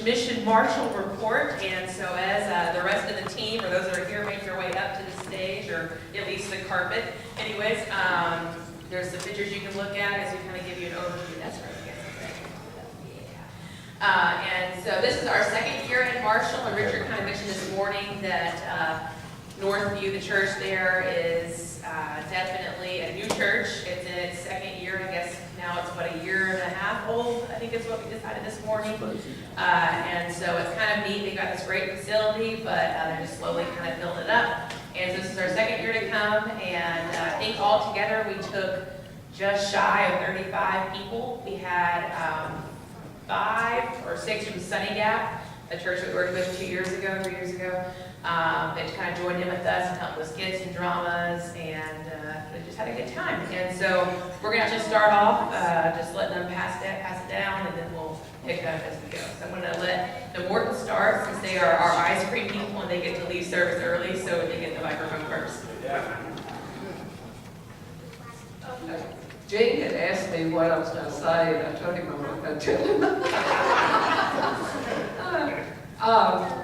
Mission Marshal report. And so as the rest of the team, or those that are here, make their way up to the stage, or at least the carpet. Anyways, there's some pictures you can look at as we kind of give you an overview. That's right. And so this is our second year at Marshall, and Richard kind of mentioned this morning that Northview, the church there, is definitely a new church. It's in its second year, I guess now it's about a year and a half old, I think is what we decided this morning. And so it's kind of neat. They've got this great facility, but they're just slowly kind of building it up. And so this is our second year to come, and I think all together we took just shy of 35 people. We had 5 or 6 from Sunny Gap, a church we worked with 3 years ago. They kind of joined in with us and helped with skits and dramas, and they just had a good time. And so we're going to just start off, just letting them pass it down, and then we'll pick up as we go. So I'm going to let the Morton start, since they are our ice cream people and they get to leave service early, so they get the microphone first. Okay. Gene had asked me what I was going to say, and I told him I wasn't going to tell him.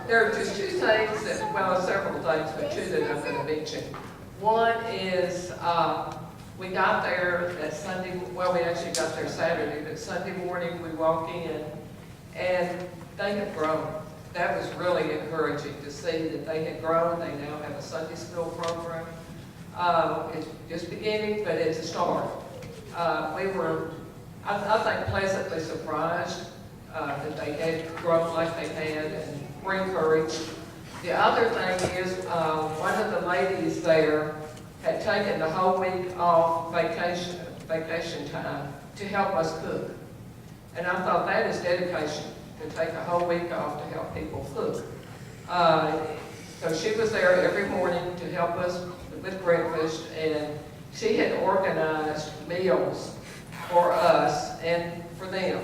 There are just 2 things, several things, but 2 that I'm going to mention. One is we got there that Sunday, well, we actually got there Saturday, but Sunday morning we walk in, and they have grown. That was really encouraging to see that they had grown. They now have a Sunday school program. It's just beginning, but it's a start. We were, I think, pleasantly surprised that they had grown like they had, and were encouraged. The other thing is, one of the ladies there had taken the whole week off vacation time to help us cook. And I thought that is dedication, to take a whole week off to help people cook. So she was there every morning to help us with breakfast, and she had organized meals for us and for them.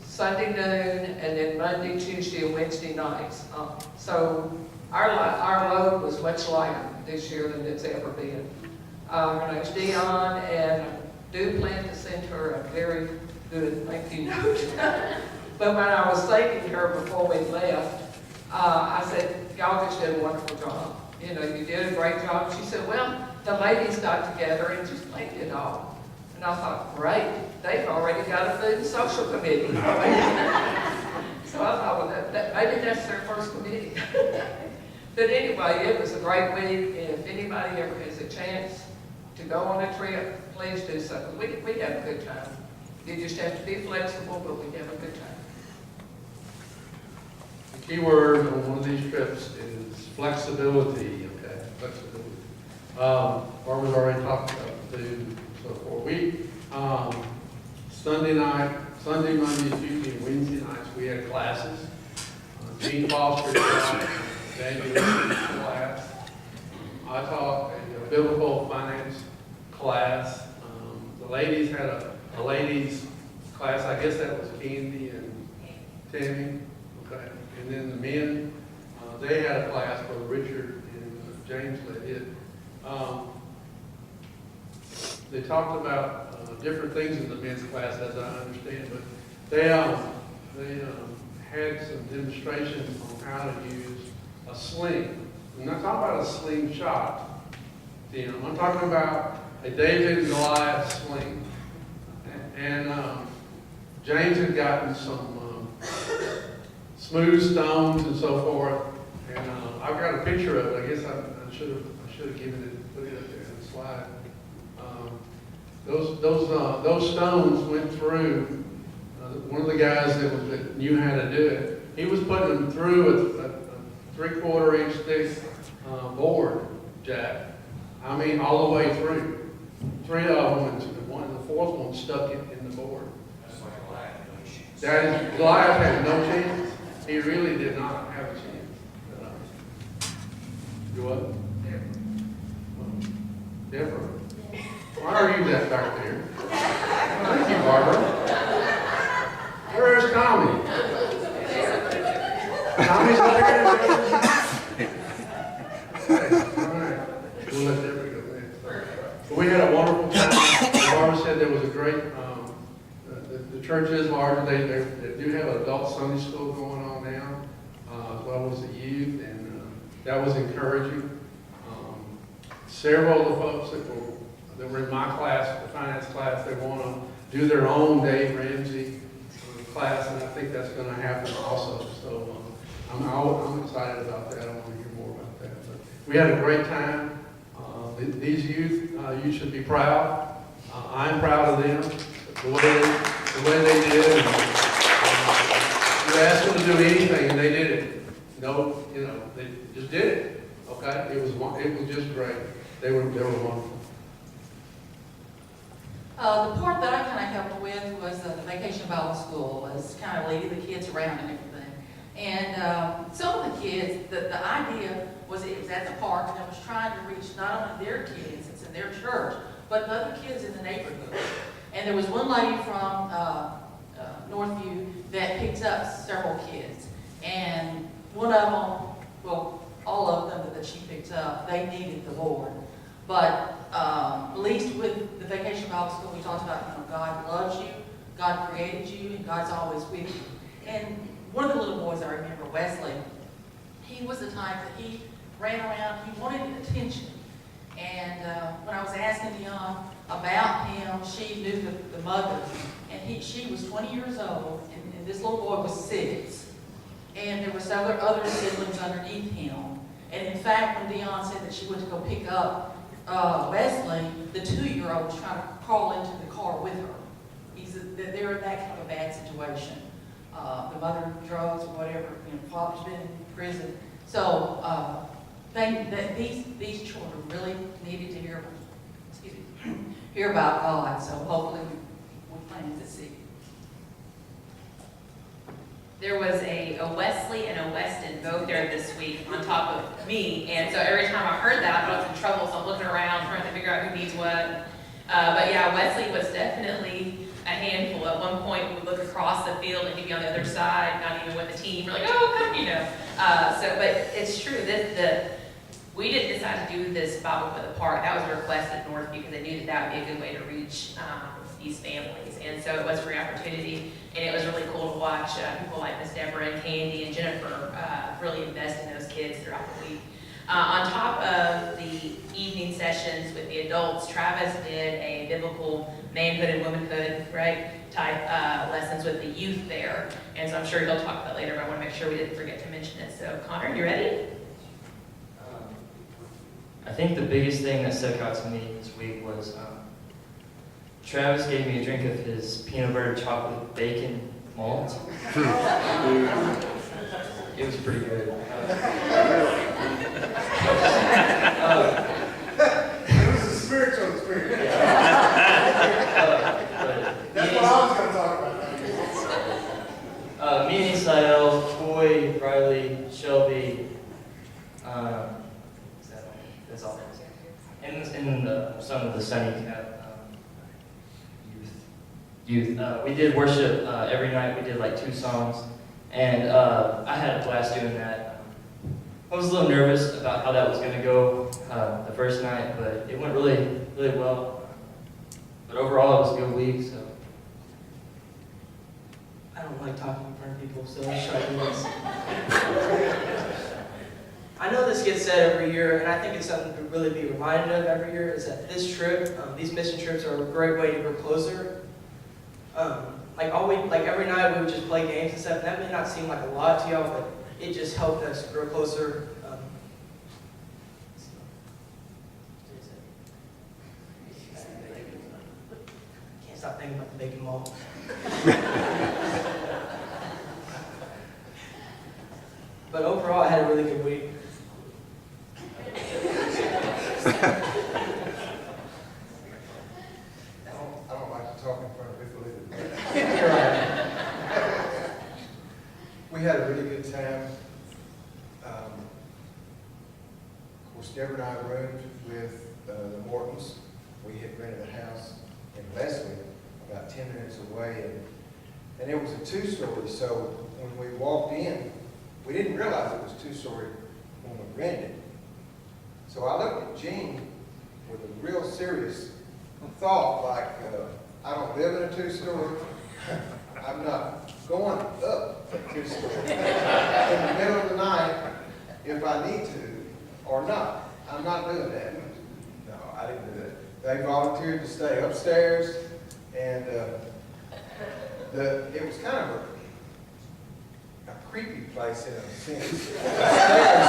Sunday noon, and then Monday, Tuesday, and Wednesday nights. So our load was much lighter this year than it's ever been. Her name's Dion, and I do plan to send her a very good thank you note. But when I was thanking her before we left, I said, y'all just did a wonderful job. You know, you did a great job. She said, well, the ladies got together and just planned it all. And I thought, great, they've already got a food and social committee. So I thought, well, maybe that's their first committee. But anyway, it was a great week. And if anybody ever has a chance to go on a trip, please do so. We have a good time. You just have to be flexible, but we have a good time. The key word on one of these trips is flexibility, okay? Flexibility. Barbara's already talked about food and so forth. We, Sunday, Monday, Tuesday, and Wednesday nights, we had classes. Gene Foster class, Daniel class. I taught a biblical finance class. The ladies had a ladies class. I guess that was Candy and Tammy. Okay. And then the men, they had a class where Richard and James led it. They talked about different things in the men's class, as I understand, but they had some demonstrations on how to use a sling. I'm not talking about a slingshot. I'm talking about a David and Goliath sling. And James had gotten some smooth stones and so forth, and I've got a picture of it. I guess I should have given it, put it up there in the slide. Those stones went through. One of the guys that knew how to do it, he was putting them through a 3/4 inch thick board jack. I mean, all the way through. 3 of them, and the 4th one stuck it in the board. That's like Goliath. Goliath had no chance. He really did not have a chance. You what? Deborah. Why are you that back there? Thank you, Barbara. Where's Tommy? Tommy's up there. All right. We'll let Deborah go next. But we had a wonderful time. Barbara said there was a great, the church is larger. They do have an adult Sunday school going on now, as well as the youth, and that was encouraging. Several of the folks that were in my class, the finance class, they want to do their own Dave Ramsey class, and I think that's going to happen also. So I'm excited about that. I want to hear more about that. But we had a great time. These youth, you should be proud. I'm proud of them, the way they did. You asked them to do anything, and they did it. No, they just did it. Okay, it was just great. They were wonderful. The part that I kind of helped with was the Vacation Bible School, was kind of leading the kids around and everything. And some of the kids, the idea was it was at the park and it was trying to reach not only their kids, it's in their church, but the other kids in the neighborhood. And there was one lady from Northview that picked up several kids. And one of them, well, all of them that she picked up, they needed the Lord. But at least with the Vacation Bible School, we talked about, God loves you, God created you, and God's always with you. And one of the little boys I remember, Wesley, he was the type that he ran around, he wanted attention. And when I was asking Dion about him, she knew the mother, and she was 20 years old, and this little boy was 6. And there was other siblings underneath him. And in fact, when Dion said that she went to go pick up Wesley, the 2-year-old was trying to crawl into the car with her. They're in that kind of a bad situation. The mother, drugs or whatever, father's been in prison. So these children really needed to hear about God. So hopefully we're planting to see. There was a Wesley and a Weston both there this week on top of me, and so every time I heard that, I was in trouble, so I'm looking around trying to figure out who needs what. But yeah, Wesley was definitely a handful. At one point, we would look across the field and he'd be on the other side, not even with the team. We're like, oh, come, but it's true. We didn't decide to do this Bible for the park. That was a request at Northview because they knew that would be a good way to reach these families. And so it was a great opportunity, and it was really cool to watch people like Miss Deborah and Candy and Jennifer really invest in those kids throughout the week. On top of the evening sessions with the adults, Travis did a biblical manhood and womanhood, type lessons with the youth there. And so I'm sure he'll talk about that later, but I want to make sure we didn't forget to mention it. So Connor, you ready? I think the biggest thing that stuck out to me this week was Travis gave me a drink of his peanut butter chocolate bacon malt. It was pretty good. It was a spiritual experience. That's what I was going to talk about. Me and Isael, Coy, Riley, Shelby, that's all. And some of the Sunny youth. We did worship every night. We did like 2 songs, and I had a blast doing that. I was a little nervous about how that was going to go the first night, but it went really, really well. But overall, it was a good week. So I don't like talking in front of people, so let's try to do this. I know this gets said every year, and I think it's something to really be reminded of every year, is that this trip, these mission trips are a great way to grow closer. Like every night we would just play games and stuff, and that may not seem like a lot to y'all, but it just helped us grow closer. Can't stop thinking about the bacon malt. But overall, I had a really good week. I don't like to talk in front of people either. We had a really good time. Of course, Deborah and I roomed with the Mortons. We had rented a house in Leslie, about 10 minutes away, and it was a 2-story. So when we walked in, we didn't realize it was 2-story when we rented. So I looked at Jean with a real serious thought, like, I don't live in a 2-story. I'm not going up a two-story in the middle of the night if I need to or not. I'm not doing that. No, I didn't do that. They volunteered to stay upstairs, and it was kind of a creepy place in a sense. Upstairs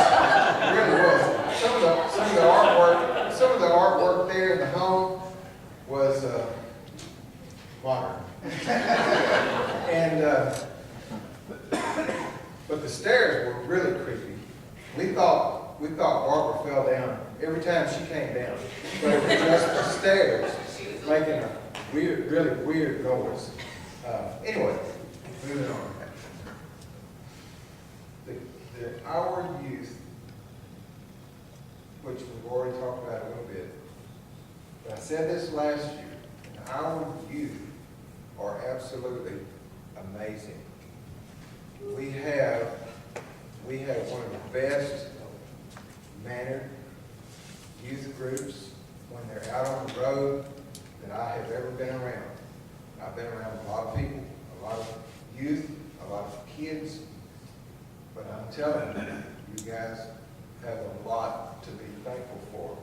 really was. Some of the artwork there in the home was modern. And but the stairs were really creepy. We thought Barbara fell down every time she came down, but it was just the stairs making a weird, really weird noise. Anyway, moving on. Our youth, which we've already talked about a little bit, but I said this last year, and our youth are absolutely amazing. We have one of the best mannered youth groups when they're out on the road that I have ever been around. I've been around a lot of people, a lot of youth, a lot of kids, but I'm telling you, you guys have a lot to be thankful for.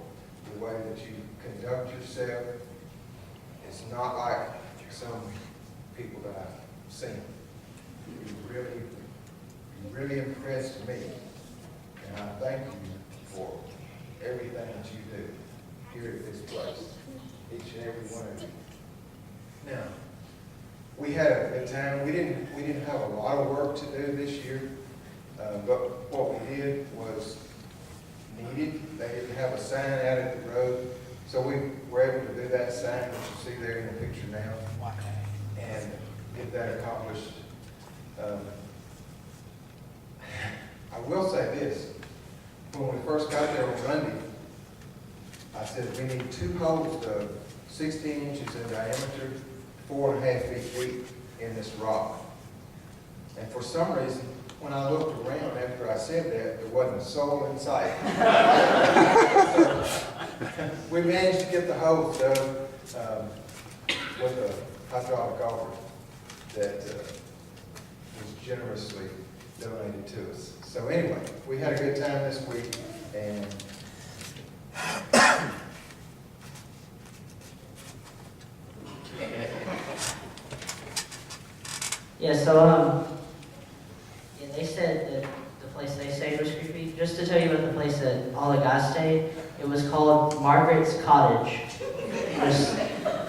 The way that you conduct yourself is not like some people that I've seen. You really impressed me, and I thank you for everything that you do here at this place, each and every one of you. Now, we had a good time. We didn't have a lot of work to do this year, but what we did was needed. They didn't have a sign out at the road, so we were able to do that sign that you see there in the picture now, and get that accomplished. I will say this. When we first got there on Monday, I said we need 2 holes of 16 inches in diameter, 4.5 feet deep in this rock. And for some reason, when I looked around after I said that, there wasn't a soul in sight. We managed to get the holes done with a hydraulic auger that was generously donated to us. So anyway, we had a good time this week, and yeah, so yeah, they said that the place they stayed was creepy. Just to tell you about the place that all the guys stayed, it was called Margaret's Cottage.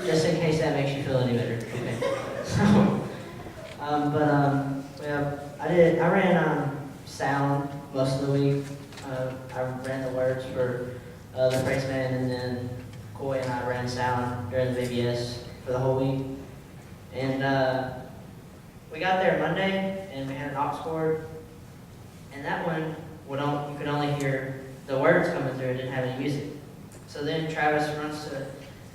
Just in case that makes you feel any better. Okay. So, yeah, I ran sound most of the week. I ran the words for the praise band, and then Coy and I ran sound during the VBS for the whole week. And we got there Monday, and we had an aux cord, and that one you could only hear the words coming through. It didn't have any music. So then Travis runs to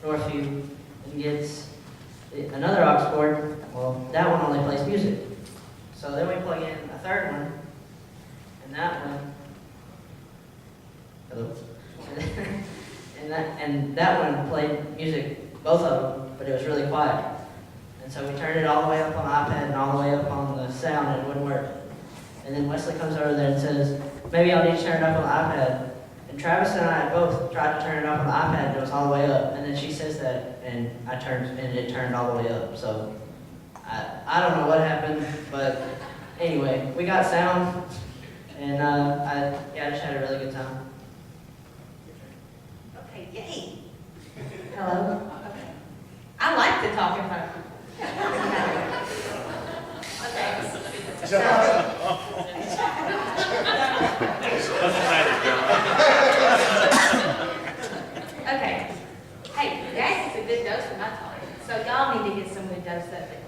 Northview and gets another aux cord. Well, that one only plays music. So then we plug in a third one, and that one, hello, and that one played music, both of them, but it was really quiet. And so we turned it all the way up on the iPad and all the way up on the sound, and it wouldn't work. And then Wesley comes over there and says, maybe I'll need to turn it up on the iPad. And Travis and I both tried to turn it up on the iPad, and it was all the way up. And then she says that, and it turned all the way up. So I don't know what happened, but anyway, we got sound, and I just had a really good time. Okay, yay. Hello? Okay. I like to talk in front of people. Okay. Hey, that's a good dose of my talk. So y'all need to get some good dose of it.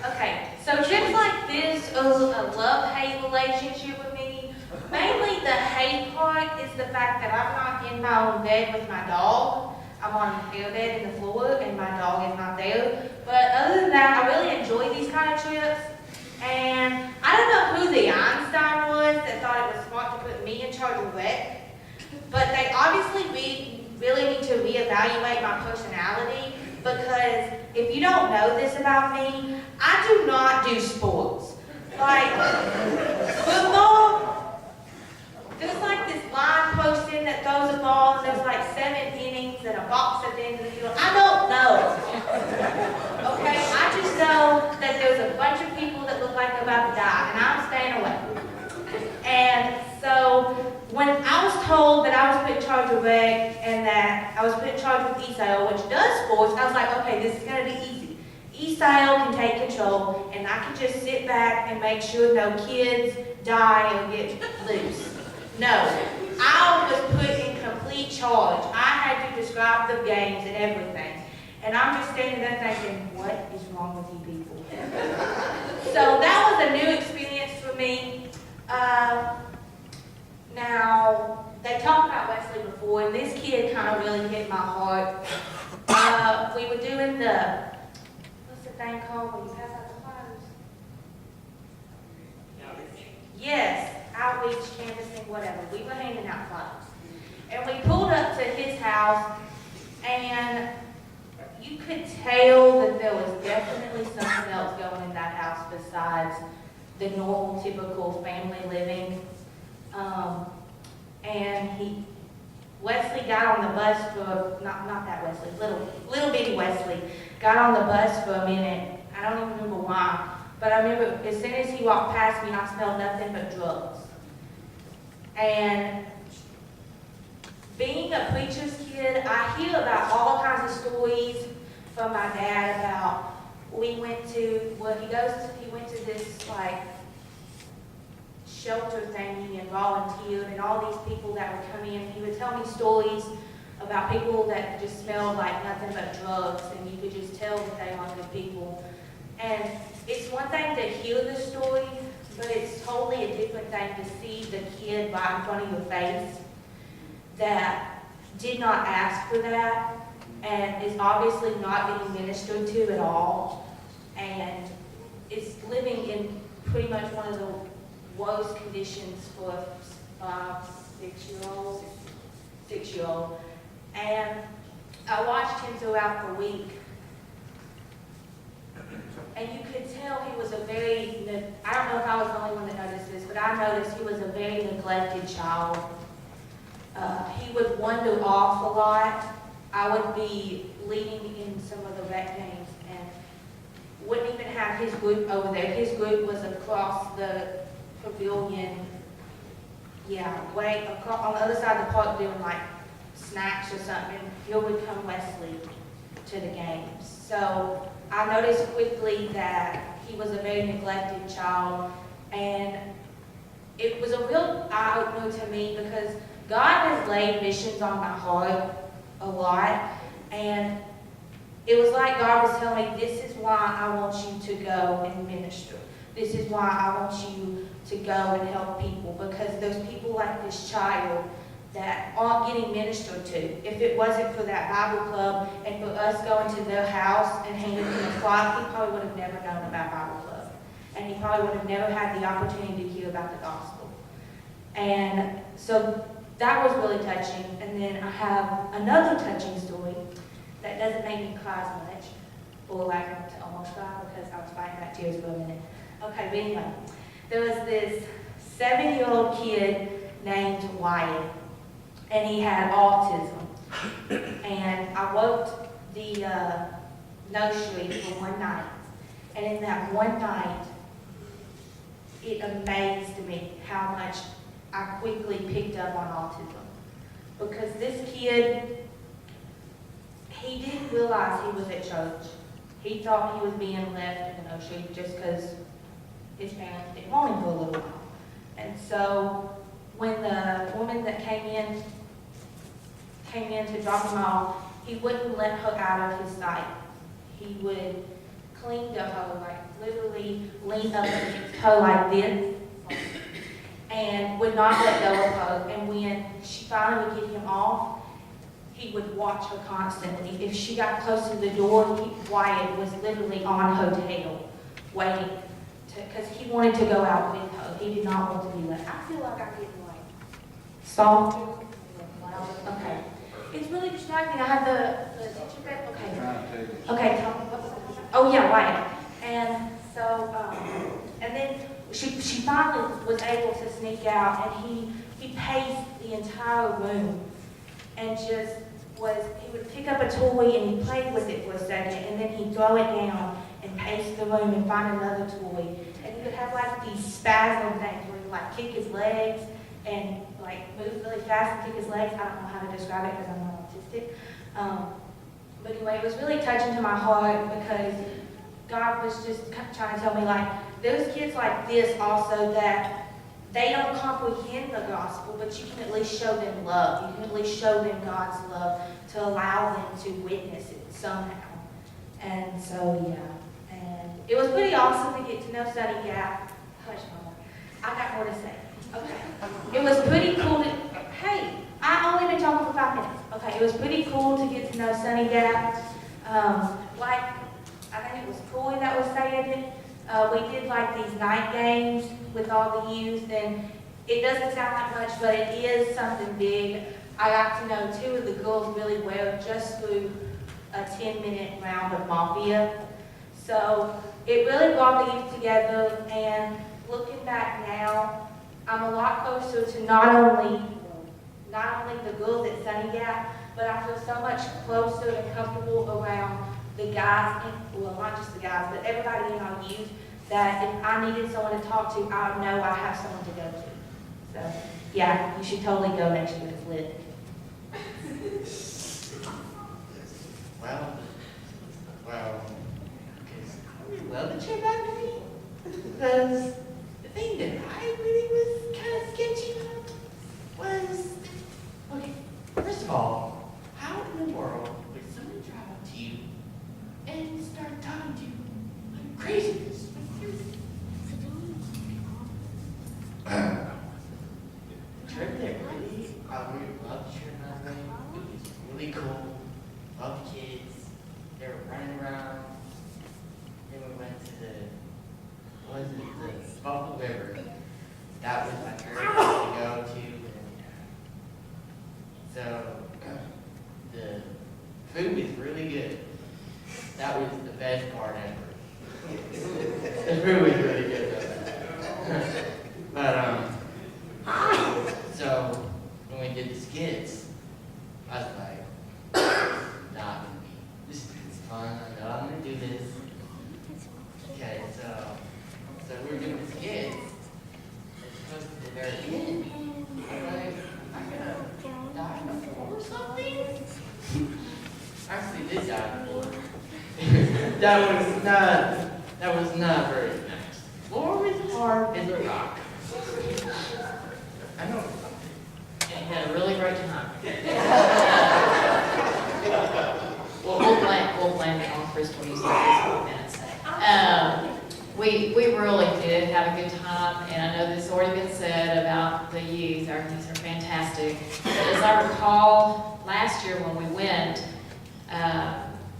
Okay, so just like this, a love-hate relationship with me, mainly the hate part is the fact that I'm not in my own bed with my dog. I'm on a field bed in the floor, and my dog is not there. But other than that, I really enjoy these kind of trips. And I don't know who the Einstein was that thought it was smart to put me in charge of WEC, but they obviously really need to reevaluate my personality, because if you don't know this about me, I do not do sports. Like, football, there's like this line posted that throws a ball, and there's like 7 innings and a box at the end of the field. I don't know. Okay, I just know that there's a bunch of people that look like they're about to die, and I'm staying away. And so, when I was told that I was put in charge of rec, and that I was put in charge with ESAL, which does sports, I was like, okay, this is gonna be easy. ESAL can take control, and I can just sit back and make sure no kids die or get loose. No, I was put in complete charge. I had to describe the games and everything. And I'm just standing there thinking, what is wrong with you people? So that was a new experience for me. Now, they talked about Wesley before, and this kid kind of really hit my heart. We were doing what's the thing called when you pass out the flyers? Yes, outreach, canvassing, whatever. We were handing out flyers. And we pulled up to his house, and you could tell that there was definitely something else going in that house besides the normal, typical family living. And Wesley got on the bus for, not that Wesley, little bitty Wesley, got on the bus for a minute. I don't even remember why, but I remember as soon as he walked past me, I smelled nothing but drugs. And being a preacher's kid, I hear about all kinds of stories from my dad about, he went to this like shelter thingy and volunteered, and all these people that would come in, he would tell me stories about people that just smelled like nothing but drugs, and you could just tell that they weren't good people. And it's one thing to hear the story, but it's totally a different thing to see the kid right in front of your face that did not ask for that, and is obviously not getting ministered to at all, and is living in pretty much one of the worst conditions for a 6-year-old. And I watched him throughout the week, and you could tell he was I don't know if I was the only one that noticed this, but I noticed he was a very neglected child. He would wander off a lot. I would be leading in some of the rec games and wouldn't even have his group over there. His group was across the pavilion, way across, on the other side of the park doing like snacks or something. Here would come Wesley to the games. So I noticed quickly that he was a very neglected child, and it was a real eye-opener to me because God has laid missions on my heart a lot, and it was like God was telling me, this is why I want you to go and minister. This is why I want you to go and help people, because there's people like this child that aren't getting ministered to. If it wasn't for that Bible club and for us going to their house and handing him a clock, he probably would have never known about Bible club. And he probably would have never had the opportunity to hear about the gospel. And so that was really touching. And then I have another touching story that doesn't make me cry as much, or like to almost cry, because I was fighting back tears for a minute. Okay, but anyway, there was this 7-year-old kid named Wyatt, and he had autism. And I worked the nursery for one night, and in that one night, it amazed me how much I quickly picked up on autism. Because this kid, he didn't realize he was at church. He thought he was being left in the nursery just because his parents didn't want him for a little while. And so when the woman that came in to drop him off, he wouldn't let her out of his sight. He would cling to her, like literally lean up against her like this, and would not let go of her. And when she finally would get him off, he would watch her constantly. If she got close to the door, Wyatt was literally on her tail, waiting, because he wanted to go out with her. He did not want to be left. I feel like I'm getting like soft. Okay. It's really distracting. I have the teacher back. Okay. Okay. Oh yeah, Wyatt. And so, and then she finally was able to sneak out, and he paced the entire room, and just he would pick up a toy and he'd play with it for a second, and then he'd throw it down and pace the room and find another toy. And he would have like these spasm things where he'd like kick his legs and like move really fast and kick his legs. I don't know how to describe it because I'm not autistic. But anyway, it was really touching to my heart because God was just trying to tell me, like, there's kids like this also that they don't comprehend the gospel, but you can at least show them love. You can at least show them God's love to allow them to witness it somehow. And so, yeah. And it was pretty awesome to get to know Sunny Gap. Hush, Mama. I got more to say. Okay. It was pretty cool to, hey, I only been talking for 5 minutes. Okay, it was pretty cool to get to know Sunny Gap. Like, I think it was Troy that was saying it. We did like these night games with all the youth, and it doesn't sound like much, but it is something big. I got to know 2 of the girls really well just through a 10-minute round of Mafia. So it really brought the youth together, and looking back now, I'm a lot closer to not only the girls at Sunny Gap, but I feel so much closer and comfortable around the guys, well, not just the guys, but everybody in our youth, that if I needed someone to talk to, I know I have someone to go to. So, yeah, you should totally go next year. It's lit. Well, I really love that you're back to me, because the thing that I really was kind of sketchy about was, okay, first of all, how in the world would someone drive up to you and start talking to you like craziness? Trip there, really, I really loved your night. It was really cool. Loved the kids. They were running around. Then we went to the Buffalo River. That was my favorite place to go to. And, so the food was really good. That was the best part ever. The food was really good though. But so when we did the skits, I was like, not gonna be. This is fun. I know I'm gonna do this. Okay, so we were doing the skits. It's supposed to be the very end. I'm like, I'm gonna die before or something. Actually, did die before. That was not very nice. Floor was hard as a rock. I know. And had a really great time. Well, we'll blame it on Crystal using these 5 minutes. We really did have a good time, and I know this has already been said about the youth. Our youth are fantastic. But as I recall, last year when we went,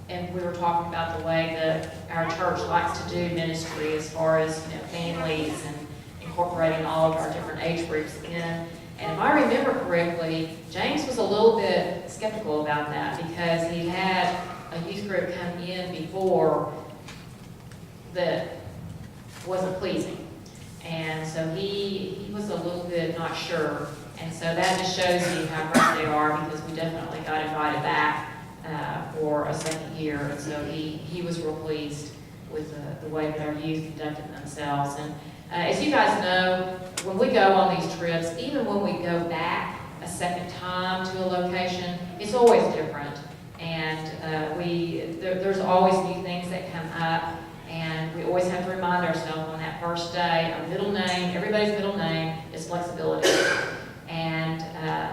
and we were talking about the way that our church likes to do ministry as far as, families and incorporating all of our different age groups in. And if I remember correctly, James was a little bit skeptical about that because he had a youth group come in before that wasn't pleasing. And so he was a little bit not sure. And so that just shows you how great they are, because we definitely got invited back for a second year. And so he was real pleased with the way that our youth conducted themselves. And as you guys know, when we go on these trips, even when we go back a second time to a location, it's always different. And there's always new things that come up. And we always have to remind ourselves on that first day, our middle name, everybody's middle name is flexibility. And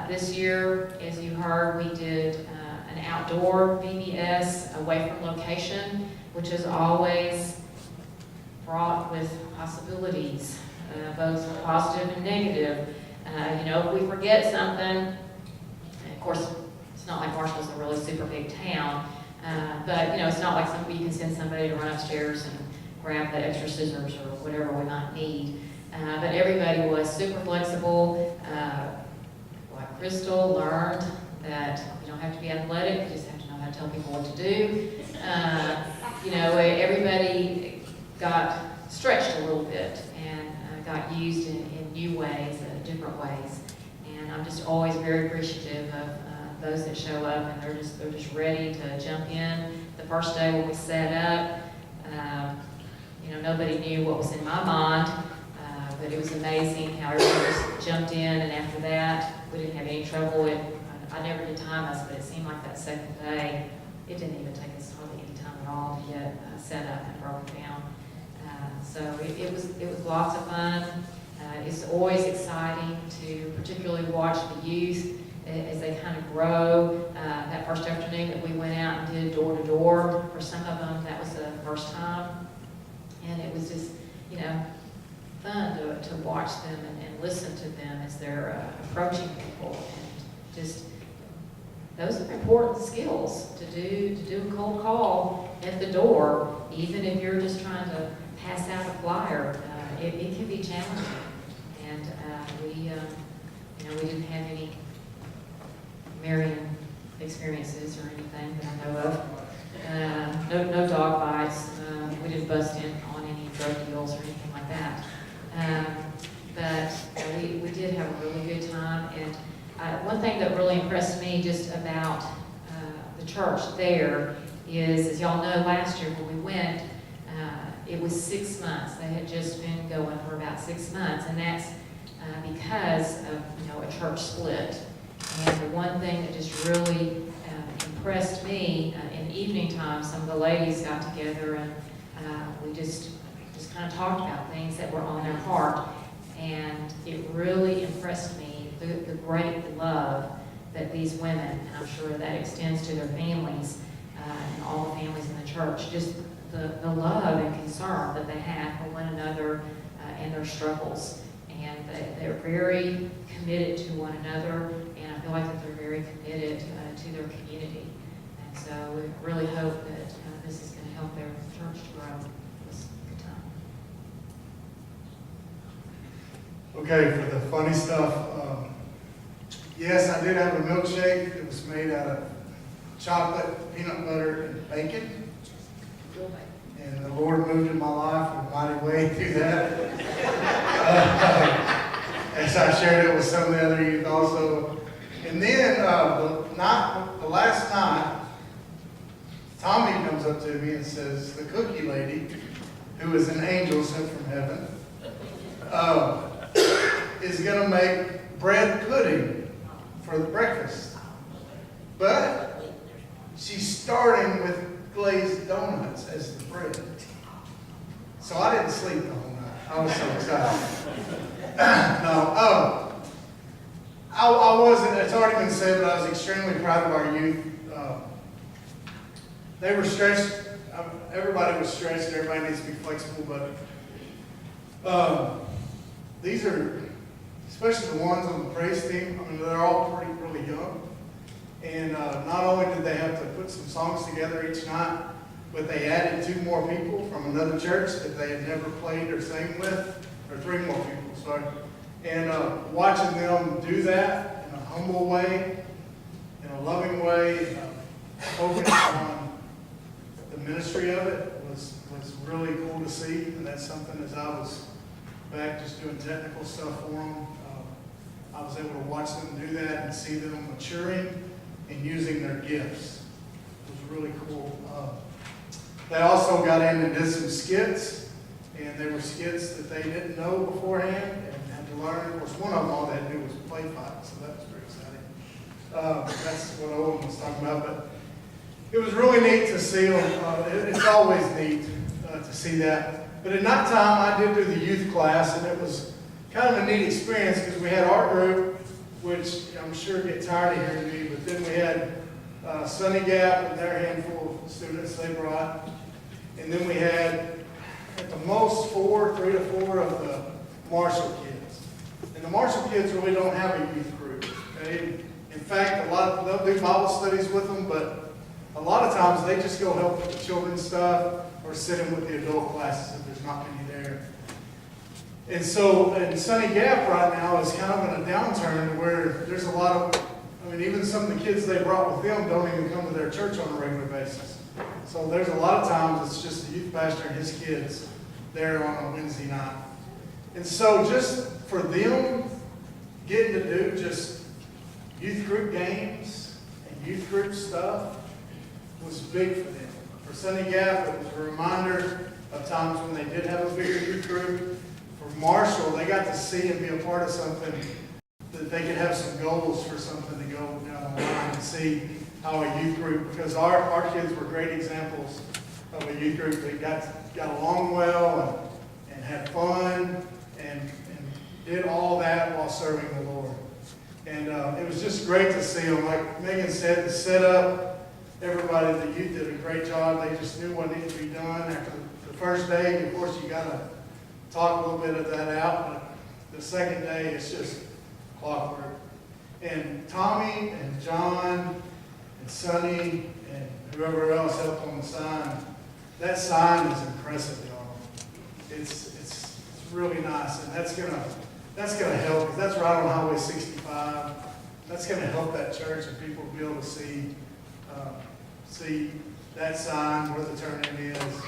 this year, as you heard, we did an outdoor VBS away from location, which is always fraught with possibilities, both positive and negative. If we forget something, of course, it's not like Marshall's a really super big town, but it's not like you can send somebody to run upstairs and grab the extra scissors or whatever we might need. But everybody was super flexible. Like Crystal learned that you don't have to be athletic, you just have to know how to tell people what to do. Everybody got stretched a little bit and got used in new ways, different ways. And I'm just always very appreciative of those that show up, and they're just ready to jump in. The first day when we set up, nobody knew what was in my mind, but it was amazing how everyone just jumped in, and after that, we didn't have any trouble. I never did time us, but it seemed like that second day, it didn't even take us hardly any time at all to get set up and broken down. So it was lots of fun. It's always exciting to particularly watch the youth as they kind of grow. That first afternoon that we went out and did door to door, for some of them, that was the first time. And it was just, fun to watch them and listen to them as they're approaching people. And just, those are important skills to do a cold call at the door, even if you're just trying to pass out a flyer. It can be challenging. And we didn't have any Marion experiences or anything that I know of. No dog bites. We didn't bust in on any drug deals or anything like that. But we did have a really good time. And one thing that really impressed me just about the church there is, as y'all know, last year when we went, it was 6 months. They had just been going for about 6 months, and that's because of a church split. And the one thing that just really impressed me, in the evening time, some of the ladies got together and we just kind of talked about things that were on their heart. And it really impressed me, the great love that these women, and I'm sure that extends to their families and all the families in the church, just the love and concern that they have for one another and their struggles. And they're very committed to one another, and I feel like that they're very committed to their community. And so we really hope that this is going to help their church to grow. It was a good time. Okay, for the funny stuff, yes, I did have a milkshake. It was made out of chocolate, peanut butter, and bacon. And the Lord moved in my life in a mighty way through that. As I shared it with some of the other youth also. And then the last night, Tommy comes up to me and says, the cookie lady, who is an angel sent from heaven, is going to make bread pudding for the breakfast. But she's starting with glazed donuts as the bread. So I didn't sleep the whole night. I was so excited. I wasn't, it's already been said, but I was extremely proud of our youth. They were stretched. Everybody was stretched. Everybody needs to be flexible, but these are, especially the ones on the praise team, I mean, they're all really young. And not only did they have to put some songs together each night, but they added 2 more people from another church that they had never played or sang with, or 3 more people, sorry. And watching them do that in a humble way, in a loving way, focused on the ministry of it was really cool to see. And that's something, as I was back just doing technical stuff for them, I was able to watch them do that and see them maturing and using their gifts. It was really cool. They also got in and did some skits, and they were skits that they didn't know beforehand and had to learn. Of course, one of them, all they had to do was play fight, so that was very exciting. That's what Owen was talking about, but it was really neat to see them. It's always neat to see that. But at night time, I did do the youth class, and it was kind of a neat experience because we had our group, which I'm sure get tired of hearing me, but then we had Sunny Gap and their handful of students they brought. And then we had, at the most, 3 to 4 of the Marshall kids. And the Marshall kids really don't have a youth group. Okay? In fact, they'll do Bible studies with them, but a lot of times they just go help with the children's stuff or sit in with the adult classes if there's not many there. And so, and Sunny Gap right now is kind of in a downturn where there's a lot of, even some of the kids they brought with them don't even come to their church on a regular basis. So there's a lot of times it's just the youth pastor and his kids there on a Wednesday night. And so just for them, getting to do just youth group games and youth group stuff was big for them. For Sunny Gap, it was a reminder of times when they did have a bigger youth group. For Marshall, they got to see and be a part of something that they could have some goals for something to go down the line and see how a youth group, because our kids were great examples of a youth group that got along well and had fun and did all that while serving the Lord. And it was just great to see them. Like Megan said, the setup, everybody, the youth did a great job. They just knew what needed to be done. After the first day, of course, you got to talk a little bit of that out, but the second day, it's just clockwork. And Tommy and John and Sonny and whoever else helped on the sign, that sign is impressive, y'all. It's really nice, and that's gonna help, because that's right on Highway 65. That's gonna help that church and people be able to see that sign where the turn-in is.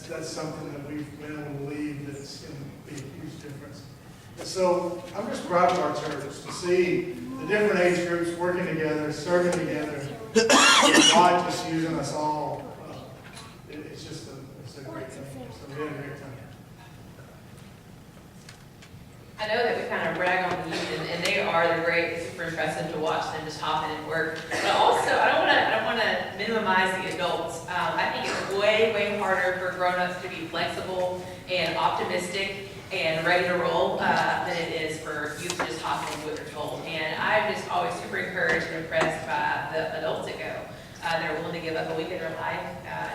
That's something that we've been able to believe that it's going to be a huge difference. And so I'm just proud of our church to see the different age groups working together, serving together, and God just using us all. It's a great thing. So we had a great time. I know that we kind of brag on the youth, and they are the great. It's super impressive to watch them just hop in and work. But also, I don't want to minimize the adults. I think it's way harder for grown-ups to be flexible and optimistic and ready to roll than it is for youth to just hop in what they're told. And I'm just always super encouraged and impressed by the adults that go. They're willing to give up a week of their life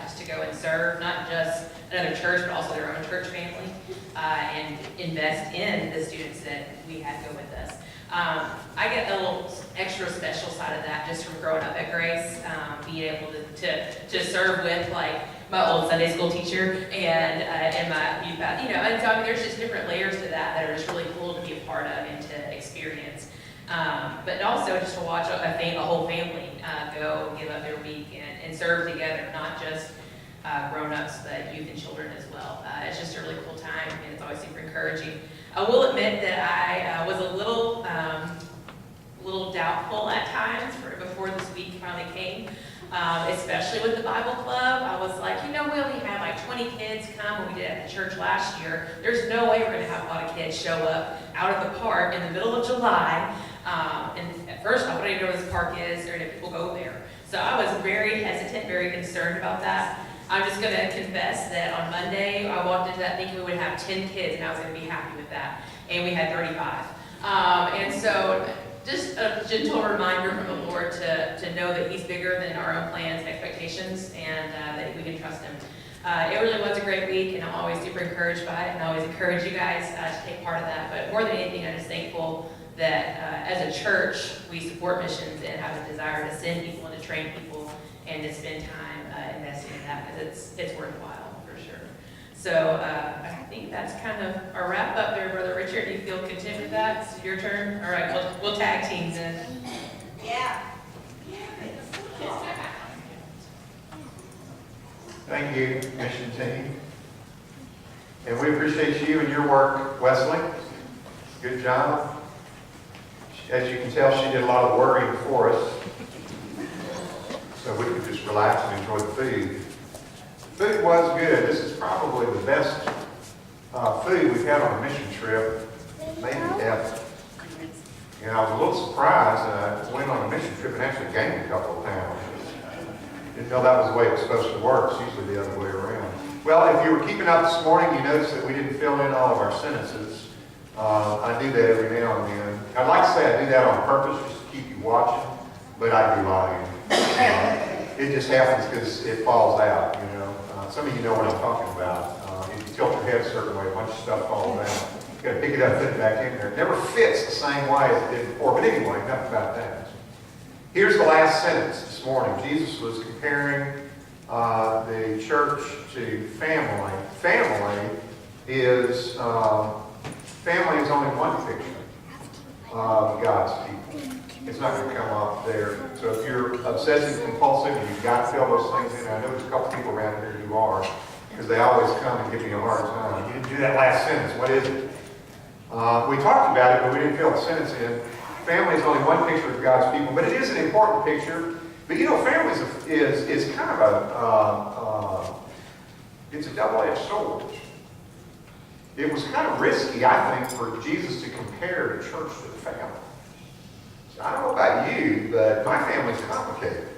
just to go and serve, not just another church, but also their own church family, and invest in the students that we have go with us. I get a little extra special side of that just from growing up at Grace, being able to serve with like my old Sunday school teacher and my youth pastor, and so I mean there's just different layers to that are just really cool to be a part of and to experience. But also just to watch a whole family go and give up their week and serve together, not just grown-ups, but youth and children as well. It's just a really cool time, and it's always super encouraging. I will admit that I was a little doubtful at times before this week finally came, especially with the Bible Club. I was like, we only had like 20 kids come when we did it at the church last year. There's no way we're going to have a lot of kids show up out of the park in the middle of July. And at first, I wouldn't even know where this park is or if people go there. So I was very hesitant, very concerned about that. I'm just going to confess that on Monday, I walked into that thinking we would have 10 kids, and I was going to be happy with that. And we had 35. And so just a gentle reminder from the Lord to know that He's bigger than our own plans and expectations, and that we can trust Him. It really was a great week, and I'm always super encouraged by it, and I always encourage you guys to take part of that. But more than anything, I'm just thankful that as a church, we support missions and have a desire to send people and to train people and to spend time investing in that, because it's worthwhile for sure. So I think that's kind of a wrap up there, Brother Richard. Do you feel content with that? It's your turn. All right, we'll tag teams in. Yeah. Thank you, mission team. And we appreciate you and your work, Wesley. Good job. As you can tell, she did a lot of worrying for us, so we could just relax and enjoy the food. The food was good. This is probably the best food we've had on a mission trip, maybe ever. And I was a little surprised that I went on a mission trip and actually gained a couple of pounds. Didn't know that was the way it was supposed to work. It's usually the other way around. Well, if you were keeping up this morning, you noticed that we didn't fill in all of our sentences. I do that every now and then. I'd like to say I do that on purpose just to keep you watching, but I do lying. It just happens because it falls out, Some of you know what I'm talking about. If you tilt your head a certain way, a bunch of stuff falls down. You've got to pick it up, put it back in there. It never fits the same way as it did before. But anyway, enough about that. Here's the last sentence this morning. Jesus was comparing the church to family. Family is only one picture of God's people. It's not going to come up there. So if you're obsessive compulsive and you've got to fill those things in, I know there's a couple people around here who are, because they always come and give me a hard time. You didn't do that last sentence. What is it? We talked about it, but we didn't fill the sentence in. Family is only one picture of God's people, but it is an important picture. But you know, family is kind of it's a double-edged sword. It was kind of risky, I think, for Jesus to compare the church to the family. So I don't know about you, but my family's complicated.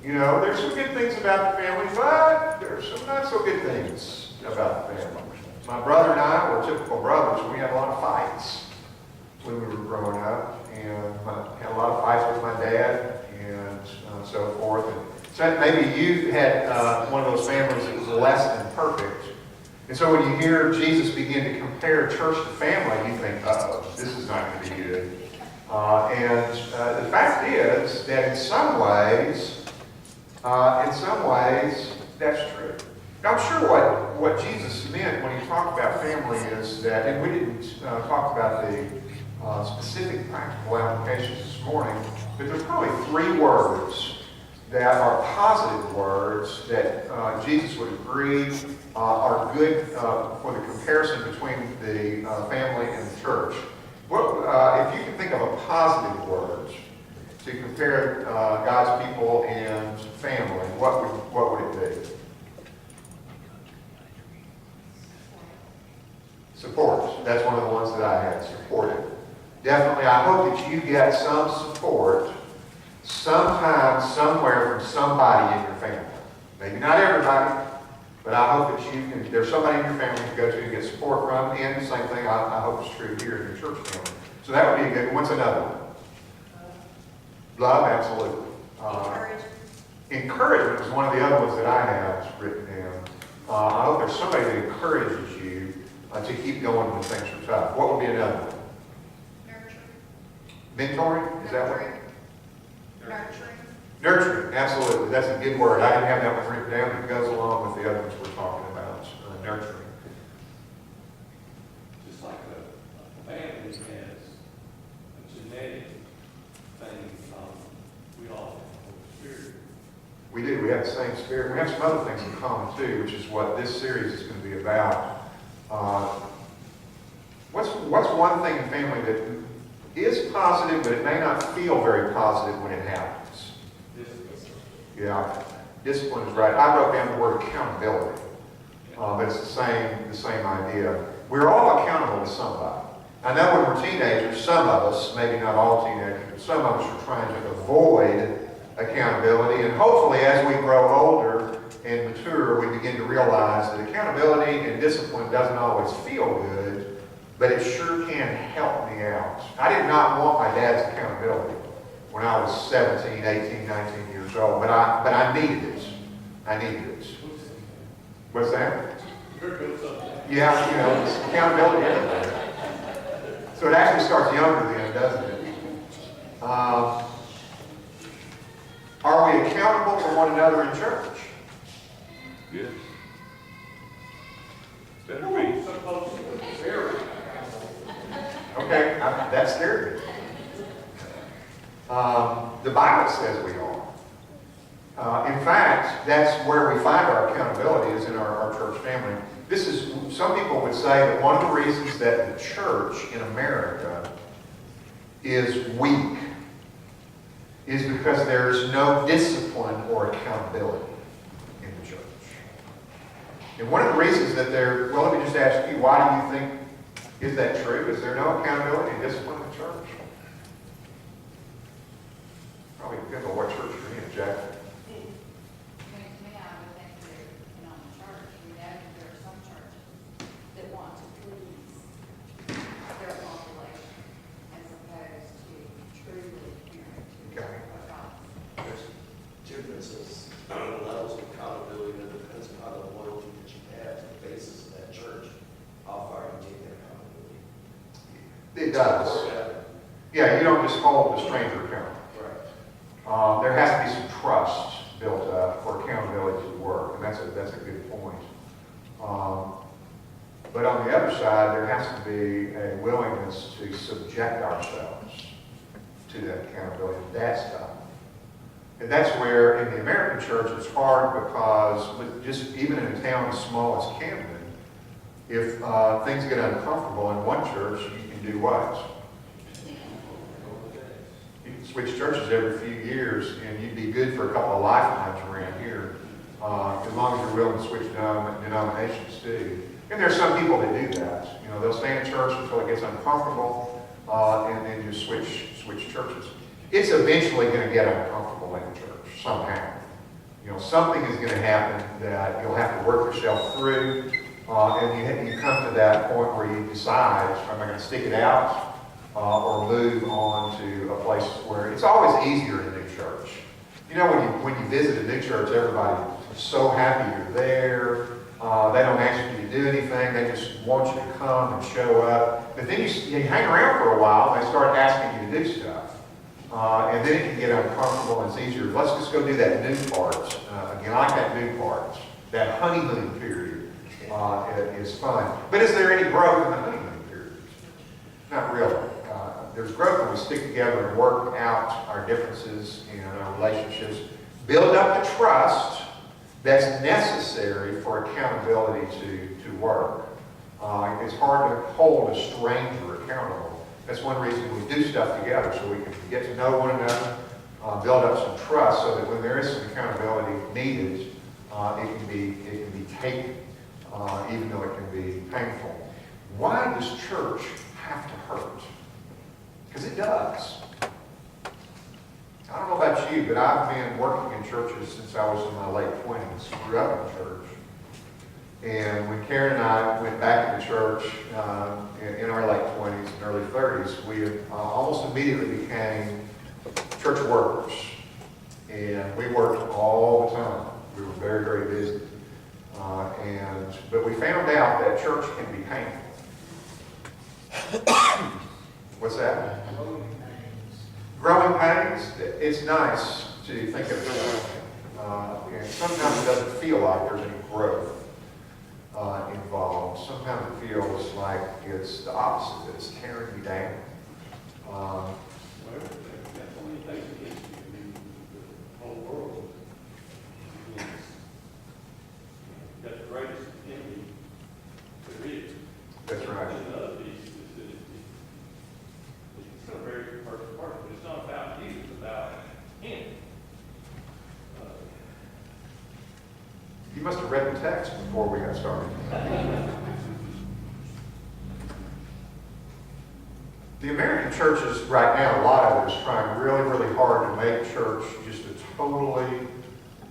You know, there's some good things about the family, but there's some not so good things about the family. My brother and I were typical brothers. We had a lot of fights when we were growing up, and had a lot of fights with my dad, and so forth. And so maybe you had one of those families that was less than perfect. And so when you hear Jesus begin to compare church to family, you think, uh-oh, this is not going to be good. And the fact is that in some ways, that's true. Now, I'm sure what Jesus meant when he talked about family is that, and we didn't talk about the specific practical applications this morning, but there's probably 3 words that are positive words that Jesus would agree are good for the comparison between the family and the church. If you can think of a positive word to compare God's people and family, what would it be? Support. That's one of the ones that I had, supportive. Definitely, I hope that you get some support sometime, somewhere from somebody in your family. Maybe not everybody, but I hope that there's somebody in your family to go to and get support from, and the same thing I hope is true here in your church family. So that would be a good one. What's another one? Love, absolutely. Encouragement was one of the other ones that I have written down. I hope there's somebody that encourages you to keep going when things are tough. What would be another one? Mentoring? Is that what? Nurturing, absolutely. That's a good word. I didn't have that one written down. It goes along with the other ones we're talking about. Nurturing. Just like a family has a genetic thing, we all have the Spirit. We do. We have the same spirit. We have some other things in common too, which is what this series is going to be about. What's one thing in family that is positive, but it may not feel very positive when it happens? Yeah, discipline is right. I wrote down the word accountability, but it's the same idea. We're all accountable to somebody. I know when we're teenagers, some of us, maybe not all teenagers, but some of us are trying to avoid accountability, and hopefully as we grow older and mature, we begin to realize that accountability and discipline doesn't always feel good, but it sure can help me out. I did not want my dad's accountability when I was 17, 18, 19 years old, but I needed it. I needed it. What's that? Yeah, you know, it's accountability everywhere. So it actually starts younger then, doesn't it? Are we accountable for one another in church? Yes. Better be. Okay, that scared me. The Bible says we are. In fact, that's where we find our accountability is in our church family. Some people would say that one of the reasons that the church in America is weak is because there's no discipline or accountability in the church. And one of the reasons that well, let me just ask you, why do you think, is that true? Is there no accountability and discipline in the church? Probably depends on what church you're in, Jack. Differences levels of accountability that depends upon the loyalty that you have to the basis of that church. How far you take that accountability? It does. Yeah, you don't just hold the stranger accountable. Right. There has to be some trust built up for accountability to work, and that's a good point. But on the other side, there has to be a willingness to subject ourselves to that accountability. That's tough. And that's where in the American church it's hard because with just even in a town as small as Camden, if things get uncomfortable in one church, you can do what? You can switch churches every few years and you'd be good for a couple of lifetimes around here, as long as you're willing to switch denominations too. And there's some people that do that. You know, they'll stay in church until it gets uncomfortable, and then you switch churches. It's eventually going to get uncomfortable in the church somehow. You know, something is going to happen that you'll have to work yourself through, and you come to that point where you decide, am I going to stick it out or move on to a place where it's always easier in a new church. You know, when you visit a new church, everybody is so happy you're there. They don't ask you to do anything. They just want you to come and show up. But then you hang around for a while, and they start asking you to do stuff. And then it can get uncomfortable, and it's easier. Let's just go do that new part. Again, I like that new part. That honeymoon period is fun. But is there any growth in the honeymoon period? Not really. There's growth when we stick together and work out our differences in our relationships, build up the trust that's necessary for accountability to work. It's hard to hold a stranger accountable. That's one reason we do stuff together, so we can get to know one another, build up some trust, so that when there is some accountability needed, it can be taken, even though it can be painful. Why does church have to hurt? Because it does. I don't know about you, but I've been working in churches since I was in my late 20s, grew up in church. And when Karen and I went back into church in our late 20s and early 30s, we almost immediately became church workers. And we worked all the time. We were very, very busy. But we found out that church can be painful. What's that? Growing pains. It's nice to think of it. And sometimes it doesn't feel like there's any growth involved. Sometimes it feels like it's the opposite, that it's tearing you down. Well, that's only things against you. I mean, the whole world is got the greatest enemy there is. That's right. And the other piece is that it's a very first part, but it's not about you, it's about him. You must have read the text before we got started. The American churches right now, a lot of it is trying really, really hard to make church just a totally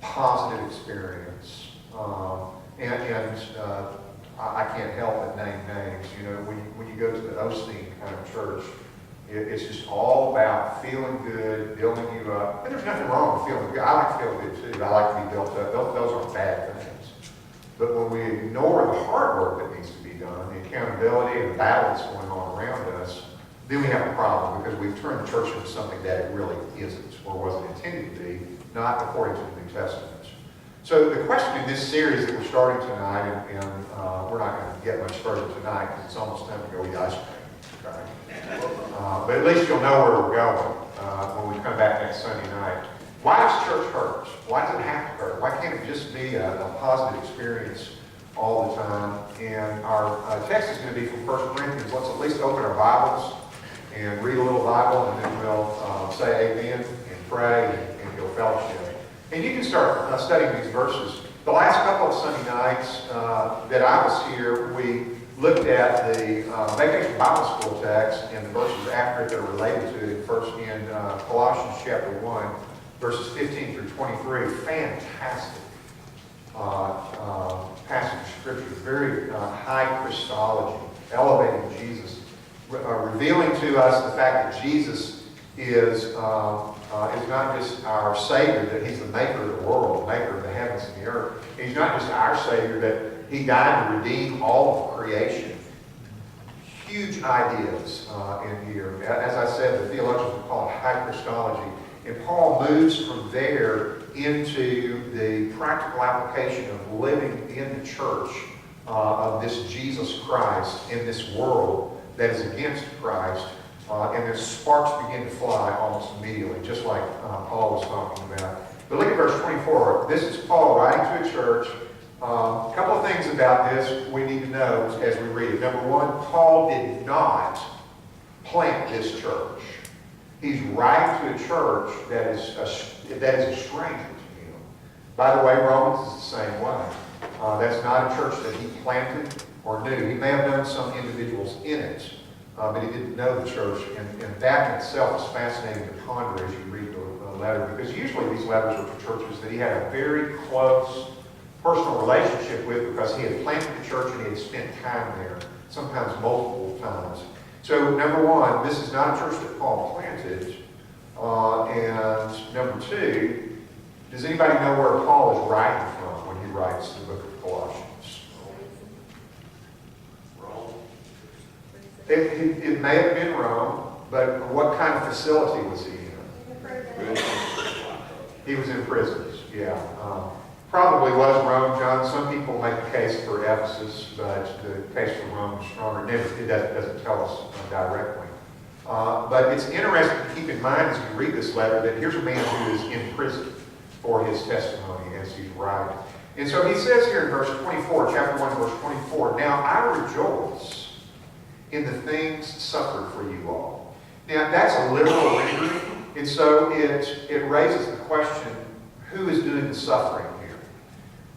positive experience. I can't help but name names. You know, when you go to the Osteen kind of church, it's just all about feeling good, building you up. And there's nothing wrong with feeling good. I like to feel good too. I like to be built up. Those aren't bad things. But when we ignore the hard work that needs to be done, the accountability and the battle that's going on around us, then we have a problem because we've turned the church into something that it really isn't or wasn't intended to be, not according to the New Testament. So the question in this series that we're starting tonight, and we're not going to get much further tonight because it's almost time to go eat ice cream. Okay? But at least you'll know where we're going when we come back next Sunday night. Why does church hurt? Why does it have to hurt? Why can't it just be a positive experience all the time? And our text is going to be from 1 Corinthians. Let's at least open our Bibles and read a little Bible, and then we'll say amen and pray and go fellowship. And you can start studying these verses. The last couple of Sunday nights that I was here, we looked at the Vacation Bible School text and the verses after it that are related to it. First in Colossians chapter 1, verses 15 through 23. Fantastic passage of Scripture. Very high Christology, elevating Jesus, revealing to us the fact that Jesus is not just our Savior, that He's the maker of the world, the maker of the heavens and the earth. He's not just our Savior, that He died to redeem all of creation. Huge ideas in here. As I said, the theologians would call it high Christology. And Paul moves from there into the practical application of living in the church of this Jesus Christ in this world that is against Christ, and then sparks begin to fly almost immediately, just like Paul was talking about. But look at verse 24. This is Paul writing to a church. A couple of things about this we need to know as we read it. Number one, Paul did not plant this church. He's writing to a church that is a stranger to him. By the way, Romans is the same way. That's not a church that he planted or knew. He may have known some individuals in it, but he didn't know the church. And that in itself is fascinating to ponder as you read the letter, because usually these letters are to churches that he had a very close personal relationship with, because he had planted the church and he had spent time there, sometimes multiple times. So number one, this is not a church that Paul planted. And number two, does anybody know where Paul is writing from when he writes the book of Colossians? Rome. It may have been Rome, but what kind of facility was he in? He was in prisons, yeah. Probably was Rome, John. Some people make the case for Ephesus, but the case for Rome is stronger. It doesn't tell us directly. But it's interesting to keep in mind as we read this letter that here's a man who is in prison for his testimony as he's writing. And so he says here in verse 24, chapter 1, verse 24, "Now I rejoice in the things suffered for you all." Now that's a literal rendering, and so it raises the question, who is doing the suffering here?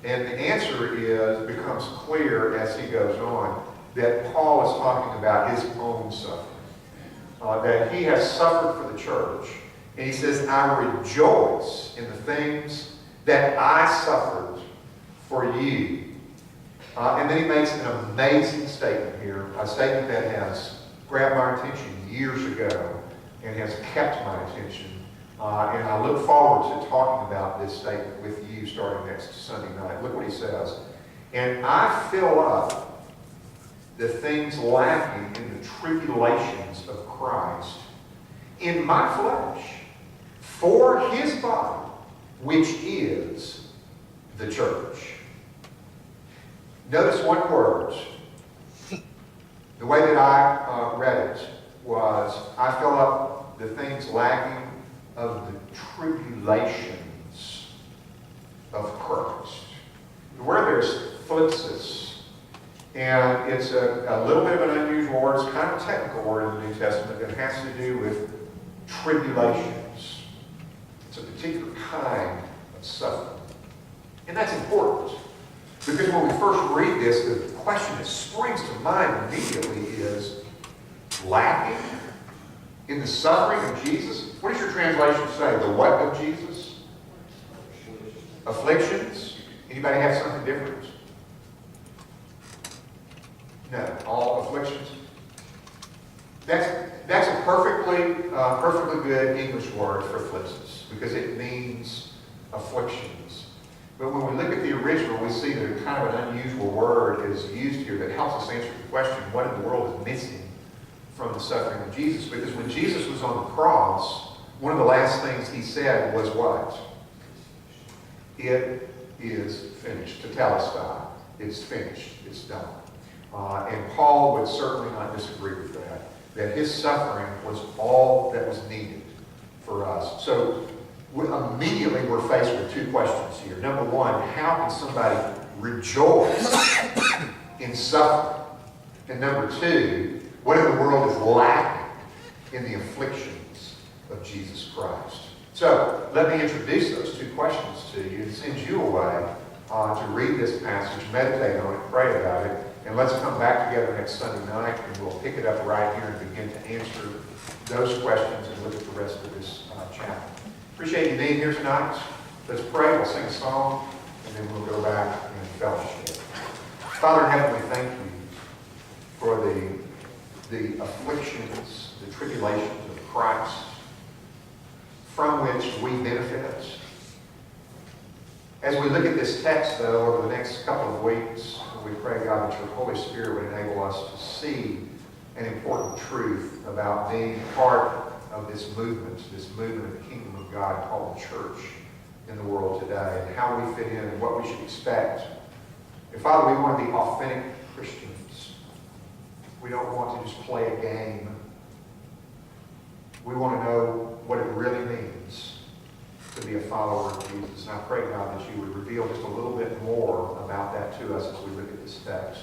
And the answer becomes clear as he goes on, that Paul is talking about his own suffering. That he has suffered for the church. And he says, "I rejoice in the things that I suffered for you." And then he makes an amazing statement here, a statement that has grabbed my attention years ago and has kept my attention. And I look forward to talking about this statement with you starting next Sunday night. Look what he says. "And I fill up the things lacking in the tribulations of Christ in my flesh for his body, which is the church." Notice one word. The way that I read it was, "I fill up the things lacking of the tribulations of Christ." The word there is phlipsis, and it's a little bit of an unusual word. It's kind of a technical word in the New Testament that has to do with tribulations. It's a particular kind of suffering. And that's important, because when we first read this, the question that springs to mind immediately is, lacking in the suffering of Jesus? What does your translation say? The what of Jesus? Afflictions? Anybody have something different? No, all afflictions. That's a perfectly good English word for phlipsis, because it means afflictions. But when we look at the original, we see that kind of an unusual word is used here that helps us answer the question, what in the world is missing from the suffering of Jesus? Because when Jesus was on the cross, one of the last things he said was what? "It is finished." Tetelestai. It's finished. It's done. And Paul would certainly not disagree with that his suffering was all that was needed for us. So immediately we're faced with two questions here. Number one, how can somebody rejoice in suffering? And number two, what in the world is lacking in the afflictions of Jesus Christ? So let me introduce those two questions to you and send you away to read this passage, meditate on it, pray about it, and let's come back together next Sunday night and we'll pick it up right here and begin to answer those questions and look at the rest of this chapter. Appreciate you being here tonight. Let's pray, we'll sing a song, and then we'll go back and fellowship. Father in heaven, we thank you for the afflictions, the tribulations of Christ, from which we benefit. As we look at this text, though, over the next couple of weeks, we pray, God, that your Holy Spirit would enable us to see an important truth about being part of this movement of the kingdom of God called the church in the world today, and how we fit in and what we should expect. And Father, we want to be authentic Christians. We don't want to just play a game. We want to know what it really means to be a follower of Jesus. And I pray, God, that you would reveal just a little bit more about that to us as we look at this text.